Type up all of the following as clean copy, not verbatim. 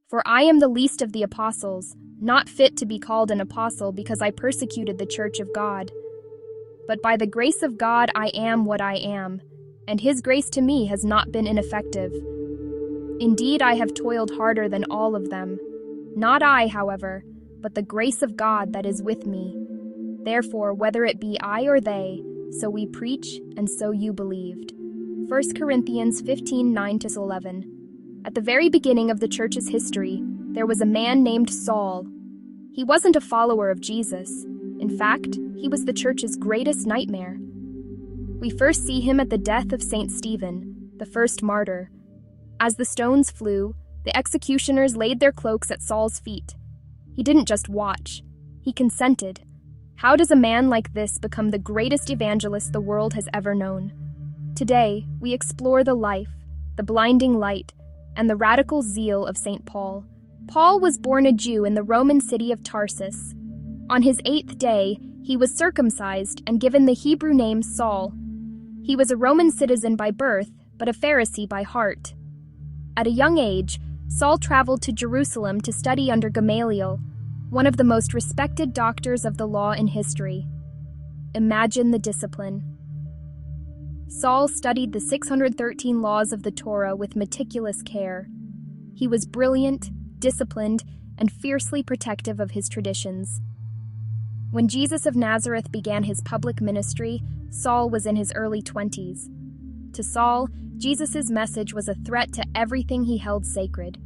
For I am the least of the apostles, not fit to be called an apostle because I persecuted the church of God. But by the grace of God I am what I am, and his grace to me has not been ineffective. Indeed, I have toiled harder than all of them. Not I, however, but the grace of God that is with me. Therefore, whether it be I or they, so we preach, and so you believed. 1 Corinthians 15:9-11. At the very beginning of the church's history, there was a man named Saul. He wasn't a follower of Jesus. In fact, he was the church's greatest nightmare. We first see him at the death of St. Stephen, the first martyr. As the stones flew, the executioners laid their cloaks at Saul's feet. He didn't just watch, he consented. How does a man like this become the greatest evangelist the world has ever known? Today, we explore the life, the blinding light, and the radical zeal of St. Paul. Paul was born a Jew in the Roman city of Tarsus. On his 8th day, he was circumcised and given the Hebrew name Saul. He was a Roman citizen by birth, but a Pharisee by heart. At a young age, Saul traveled to Jerusalem to study under Gamaliel, one of the most respected doctors of the law in history. Imagine the discipline. Saul studied the 613 laws of the Torah with meticulous care. He was brilliant, disciplined, and fiercely protective of his traditions. When Jesus of Nazareth began his public ministry, Saul was in his early 20s. To Saul, Jesus' message was a threat to everything he held sacred.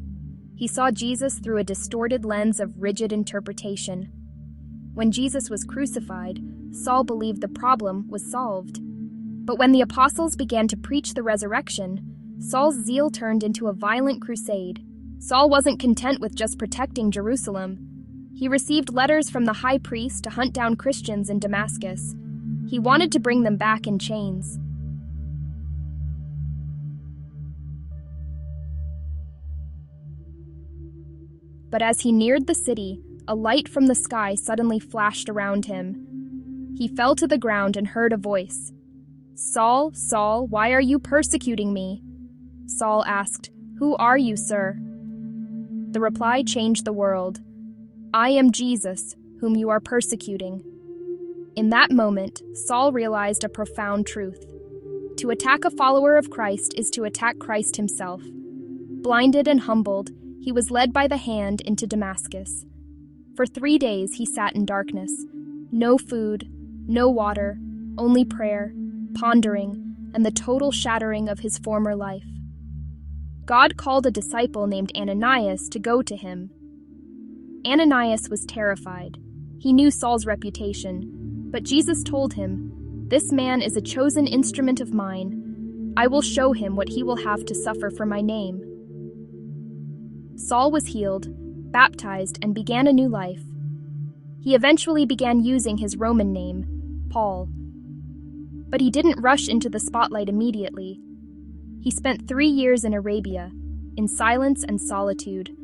He saw Jesus through a distorted lens of rigid interpretation. When Jesus was crucified, Saul believed the problem was solved. But when the apostles began to preach the resurrection, Saul's zeal turned into a violent crusade. Saul wasn't content with just protecting Jerusalem. He received letters from the high priest to hunt down Christians in Damascus. He wanted to bring them back in chains. But as he neared the city, a light from the sky suddenly flashed around him. He fell to the ground and heard a voice. "Saul, Saul, why are you persecuting me?" Saul asked, "Who are you, sir?" The reply changed the world. "I am Jesus, whom you are persecuting." In that moment, Saul realized a profound truth. To attack a follower of Christ is to attack Christ himself. Blinded and humbled, he was led by the hand into Damascus. For 3 days he sat in darkness. No food, no water, only prayer, pondering, and the total shattering of his former life. God called a disciple named Ananias to go to him. Ananias was terrified. He knew Saul's reputation, but Jesus told him, "This man is a chosen instrument of mine. I will show him what he will have to suffer for my name." Saul was healed, baptized, and began a new life. He eventually began using his Roman name, Paul. But he didn't rush into the spotlight immediately. He spent 3 years in Arabia, in silence and solitude,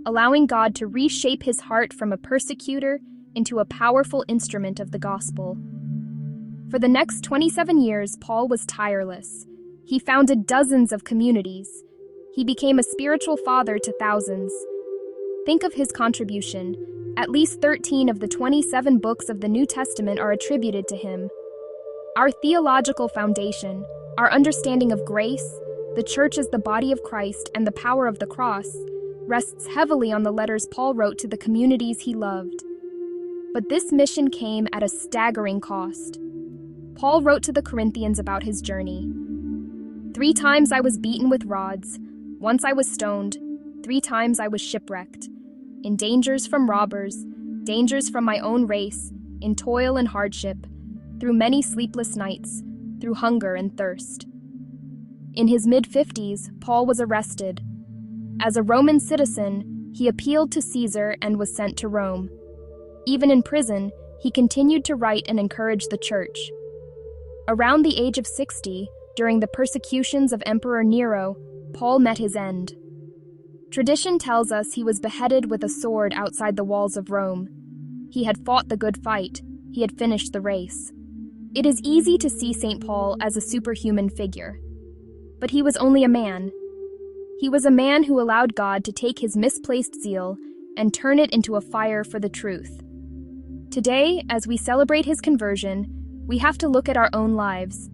allowing God to reshape his heart from a persecutor into a powerful instrument of the gospel. For the next 27 years, Paul was tireless. He founded dozens of communities. He became a spiritual father to thousands. Think of his contribution. At least 13 of the 27 books of the New Testament are attributed to him. Our theological foundation, our understanding of grace, the church as the body of Christ, and the power of the cross, rests heavily on the letters Paul wrote to the communities he loved. But this mission came at a staggering cost. Paul wrote to the Corinthians about his journey. 3 times I was beaten with rods, once I was stoned, 3 times I was shipwrecked, in dangers from robbers, dangers from my own race, in toil and hardship, through many sleepless nights, through hunger and thirst. In his mid-50s, Paul was arrested. As a Roman citizen, he appealed to Caesar and was sent to Rome. Even in prison, he continued to write and encourage the church. Around the age of 60, during the persecutions of Emperor Nero, Paul met his end. Tradition tells us he was beheaded with a sword outside the walls of Rome. He had fought the good fight. He had finished the race. It is easy to see St. Paul as a superhuman figure. But he was only a man. He was a man who allowed God to take his misplaced zeal and turn it into a fire for the truth. Today, as we celebrate his conversion, we have to look at our own lives.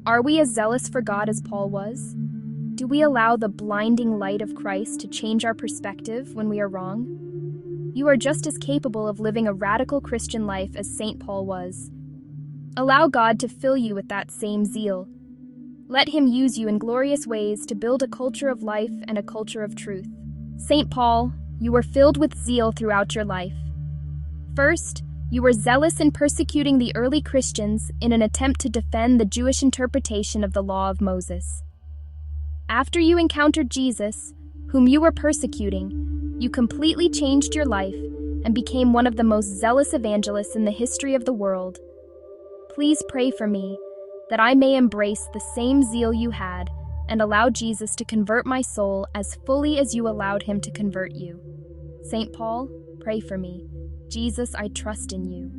Are we as zealous for God as Paul was? Do we allow the blinding light of Christ to change our perspective when we are wrong? You are just as capable of living a radical Christian life as St. Paul was. Allow God to fill you with that same zeal. Let him use you in glorious ways to build a culture of life and a culture of truth. St. Paul, you were filled with zeal throughout your life. First, you were zealous in persecuting the early Christians in an attempt to defend the Jewish interpretation of the law of Moses. After you encountered Jesus, whom you were persecuting, you completely changed your life and became one of the most zealous evangelists in the history of the world. Please pray for me, that I may embrace the same zeal you had and allow Jesus to convert my soul as fully as you allowed him to convert you. St. Paul, pray for me. Jesus, I trust in you.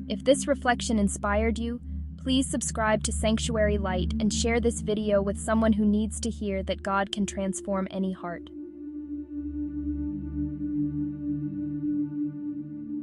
If this reflection inspired you, please subscribe to Sanctuary Light and share this video with someone who needs to hear that God can transform any heart.